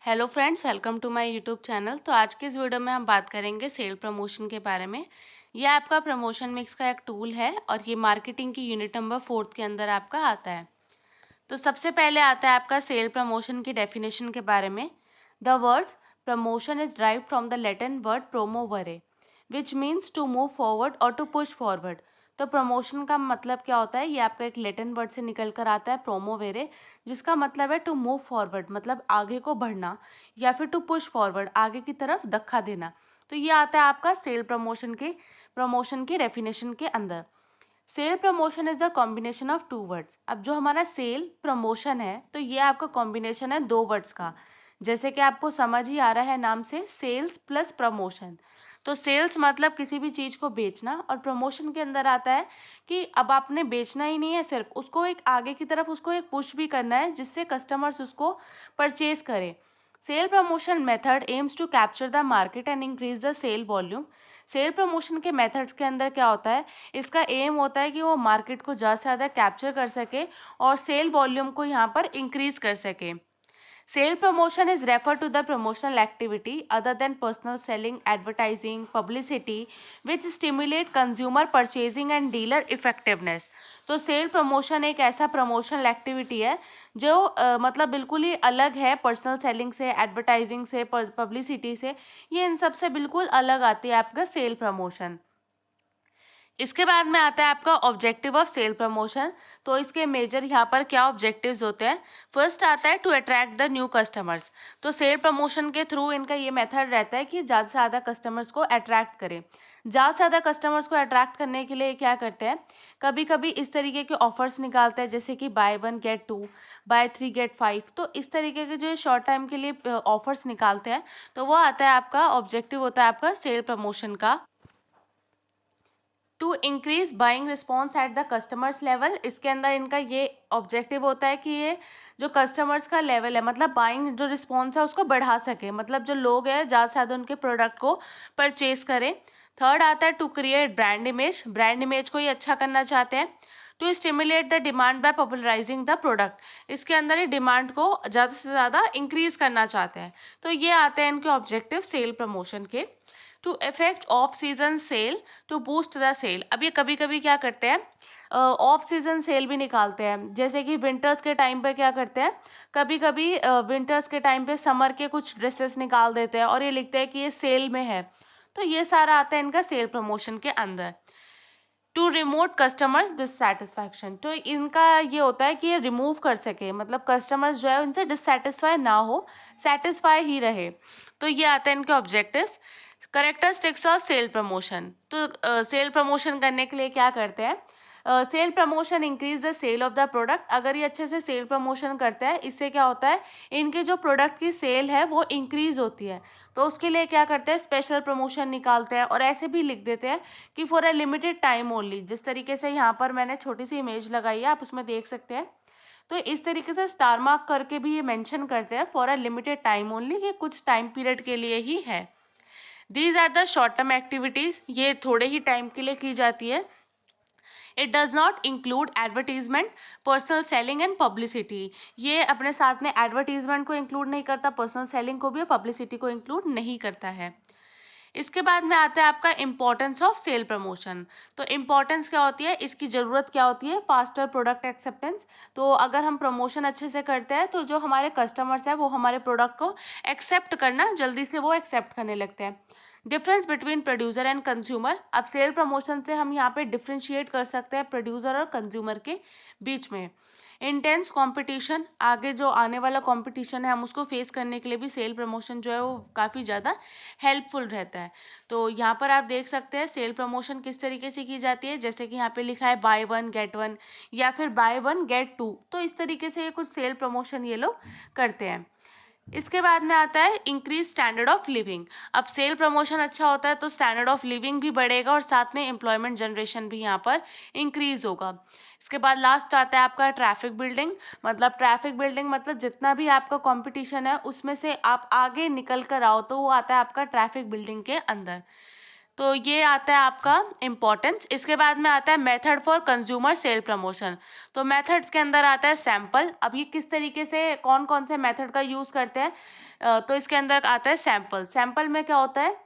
Hello friends, welcome to my YouTube channel. तो आज के इस वीडियो में हम बात करेंगे सेल प्रमोशन के बारे में। ये आपका प्रमोशन मिक्स का एक टूल है और ये मार्केटिंग की यूनिट नंबर 4 के अंदर आपका आता है। तो सबसे पहले आता है आपका सेल प्रमोशन की डेफिनेशन के बारे में। The words promotion is drive from the Latin word promovere which means to move forward और टू पुश फॉरवर्ड। तो प्रमोशन का मतलब क्या होता है, ये आपका एक लैटिन वर्ड से निकल कर आता है प्रोमोवेरे, जिसका मतलब है टू मूव फॉरवर्ड, मतलब आगे को बढ़ना, या फिर टू पुश फॉरवर्ड, आगे की तरफ धक्का देना। तो ये आता है आपका सेल प्रमोशन की डेफिनेशन के अंदर। Sale promotion is the combination of two words. अब जो हमारा सेल प्रमोशन है तो ये आपका कॉम्बिनेशन है दो वर्ड्स का, जैसे कि आपको समझ ही आ रहा है नाम से, सेल्स प्लस प्रमोशन। तो सेल्स मतलब किसी भी चीज़ को बेचना, और प्रमोशन के अंदर आता है कि अब आपने बेचना ही नहीं है सिर्फ, उसको एक आगे की तरफ उसको एक पुश भी करना है जिससे कस्टमर्स उसको परचेज करें। Sale promotion method aims to capture the market and increase the sale volume. Sale promotion के मेथड्स के अंदर क्या होता है, इसका एम होता है कि वो मार्केट को ज़्यादा से ज़्यादा कैप्चर कर सके और सेल वॉल्यूम को यहाँ पर इंक्रीज कर सके। Sale promotion is referred to the promotional activity other than personal selling, advertising, publicity, which stimulate consumer purchasing and dealer effectiveness. तो सेल प्रमोशन एक ऐसा प्रमोशनल एक्टिविटी है जो मतलब बिल्कुल ही अलग है पर्सनल सेलिंग से, एडवर्टाइजिंग से, पब्लिसिटी से। ये इन सब से बिल्कुल अलग आती है आपका सेल प्रमोशन। इसके बाद में आता है आपका ऑब्जेक्टिव ऑफ सेल प्रमोशन। तो इसके मेजर यहाँ पर क्या ऑब्जेक्टिव्स होते हैं। फर्स्ट आता है to attract the new customers. तो सेल प्रमोशन के थ्रू इनका ये मेथड रहता है कि ज़्यादा से ज़्यादा कस्टमर्स को अट्रैक्ट करें। ज़्यादा से ज़्यादा कस्टमर्स को अट्रैक्ट करने के लिए क्या करते हैं, कभी कभी इस तरीके के ऑफर्स निकालते हैं, जैसे कि बाय 1 गेट 2, बाय 3 गेट 5। तो इस तरीके के जो शॉर्ट टाइम के लिए ऑफर्स निकालते हैं, तो वो आता है आपका ऑब्जेक्टिव, होता है आपका सेल प्रमोशन का। To increase buying response at the customers level. इसके अंदर इनका ये ऑब्जेक्टिव होता है कि ये जो कस्टमर्स का लेवल है, मतलब बाइंग जो रिस्पॉन्स है उसको बढ़ा सके, मतलब जो लोग हैं ज़्यादा से ज़्यादा उनके प्रोडक्ट को परचेज करें। थर्ड आता है to create brand image. Brand image को ही अच्छा करना चाहते हैं। To stimulate the demand by popularising the product. इसके अंदर ये डिमांड को ज़्यादा से ज़्यादा इंक्रीज करना चाहते हैं। तो ये आते हैं इनके ऑब्जेक्टिव सेल प्रमोशन के। To effect of season sale to boost the sale. अब ये कभी कभी क्या करते हैं, ऑफ सीजन सेल भी निकालते हैं, जैसे कि विंटर्स के टाइम पे क्या करते हैं, कभी कभी विंटर्स के टाइम पे समर के कुछ ड्रेसेस निकाल देते हैं और ये लिखते हैं कि ये सेल में है। तो ये सारा आता है इनका सेल प्रमोशन के अंदर। To remote customers dissatisfaction. तो इनका ये होता है कि ये रिमूव कर सके, मतलब कस्टमर्स जो है उनसे डिससेटिस्फाई ना हो, सेटिस्फाई ही रहे। तो ये आता है इनके objectives. Characteristics of sale promotion. तो सेल प्रमोशन करने के लिए क्या करते हैं, sale promotion increase the sale of the product. अगर ये अच्छे से सेल प्रमोशन करते हैं, इससे क्या होता है, इनके जो प्रोडक्ट की सेल है वो इंक्रीज होती है। तो उसके लिए क्या करते हैं, स्पेशल प्रमोशन निकालते हैं, और ऐसे भी लिख देते हैं कि for a limited time only. जिस तरीके से यहाँ पर मैंने छोटी सी इमेज लगाई है, आप उसमें देख सकते हैं। तो इस तरीके से स्टार मार्क करके भी ये मेंशन करते हैं for a limited time only, ये कुछ टाइम पीरियड के लिए ही है। These are the short term activities, ये थोड़े ही टाइम के लिए की जाती है। It does not include advertisement, personal selling and publicity. ये अपने साथ में एडवर्टीजमेंट को इंक्लूड नहीं करता, पर्सनल सेलिंग को भी, पब्लिसिटी को इंक्लूड नहीं करता है। इसके बाद में आता है आपका इम्पॉर्टेंस ऑफ सेल प्रमोशन। तो इम्पॉर्टेंस क्या होती है, इसकी ज़रूरत क्या होती है, फास्टर प्रोडक्ट एक्सेप्टेंस। तो अगर हम प्रमोशन अच्छे से करते हैं तो जो हमारे कस्टमर्स हैं वो हमारे प्रोडक्ट को एक्सेप्ट करना, जल्दी से वो एक्सेप्ट करने लगते हैं। Difference between producer and consumer. अब सेल प्रमोशन से हम यहाँ पे डिफ्रेंशिएट कर सकते हैं प्रोड्यूसर और कंज्यूमर के बीच में। इंटेंस कंपटीशन, आगे जो आने वाला कंपटीशन है हम उसको फेस करने के लिए भी सेल प्रमोशन जो है वो काफ़ी ज़्यादा हेल्पफुल रहता है। तो यहाँ पर आप देख सकते हैं सेल प्रमोशन किस तरीके से की जाती है, जैसे कि यहाँ पे लिखा है बाय 1 गेट 1 या फिर बाय 1 गेट 2। तो इस तरीके से ये कुछ सेल प्रमोशन ये लोग करते हैं। इसके बाद में आता है इंक्रीज स्टैंडर्ड ऑफ लिविंग। अब सेल प्रमोशन अच्छा होता है तो स्टैंडर्ड ऑफ लिविंग भी बढ़ेगा और साथ में एम्प्लॉयमेंट जनरेशन भी यहाँ पर इंक्रीज होगा। इसके बाद लास्ट आता है आपका ट्रैफिक बिल्डिंग। मतलब ट्रैफिक बिल्डिंग मतलब जितना भी आपका कंपटीशन है उसमें से आप आगे निकल कर आओ, तो वो आता है आपका ट्रैफिक बिल्डिंग के अंदर। तो ये आता है आपका इम्पोर्टेंस। इसके बाद में आता है method for consumer sale promotion. तो मेथड्स के अंदर आता है सैम्पल। अब ये किस तरीके से कौन कौन से मेथड का यूज़ करते हैं, तो इसके अंदर आता है सैम्पल। सैम्पल में क्या होता है,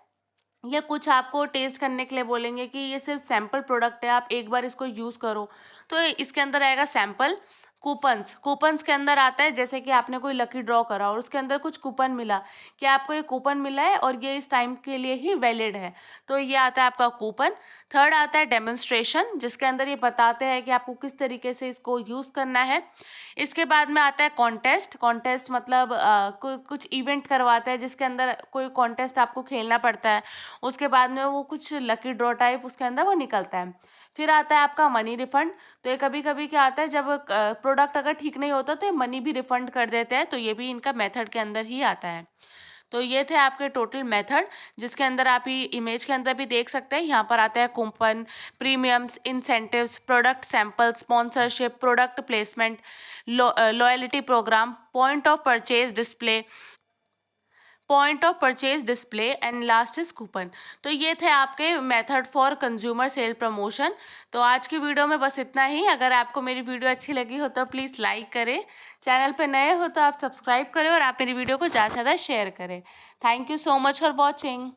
ये कुछ आपको टेस्ट करने के लिए बोलेंगे कि ये सिर्फ सैम्पल प्रोडक्ट है, आप एक बार इसको यूज़ करो, तो इसके अंदर आएगा सैम्पल। कूपन्स, कूपन्स के अंदर आता है जैसे कि आपने कोई लकी ड्रॉ करा और उसके अंदर कुछ कूपन मिला कि आपको ये कूपन मिला है और ये इस टाइम के लिए ही वैलिड है, तो ये आता है आपका कूपन। थर्ड आता है डेमोन्स्ट्रेशन, जिसके अंदर ये बताते हैं कि आपको किस तरीके से इसको यूज़ करना है। इसके बाद में आता है कॉन्टेस्ट। कॉन्टेस्ट मतलब कुछ इवेंट करवाता है जिसके अंदर कोई कॉन्टेस्ट आपको खेलना पड़ता है, उसके बाद में वो कुछ लकी ड्रॉ टाइप उसके अंदर वो निकलता है। फिर आता है आपका मनी रिफंड। तो ये कभी कभी क्या आता है, जब प्रोडक्ट अगर ठीक नहीं होता तो ये मनी भी रिफंड कर देते हैं, तो ये भी इनका मेथड के अंदर ही आता है। तो ये थे आपके टोटल मेथड, जिसके अंदर आप ये इमेज के अंदर भी देख सकते हैं। यहाँ पर आता है coupon, premiums, incentives, product sample, sponsorship, product placement, loyalty programme, point of purchase display and last is coupon. तो ये थे आपके method for consumer sale promotion. तो आज की वीडियो में बस इतना ही। अगर आपको मेरी वीडियो अच्छी लगी हो तो प्लीज़ लाइक करें, चैनल पे नए हो तो आप सब्सक्राइब करें और आप मेरी वीडियो को ज़्यादा से ज़्यादा शेयर करें। Thank you so much for watching.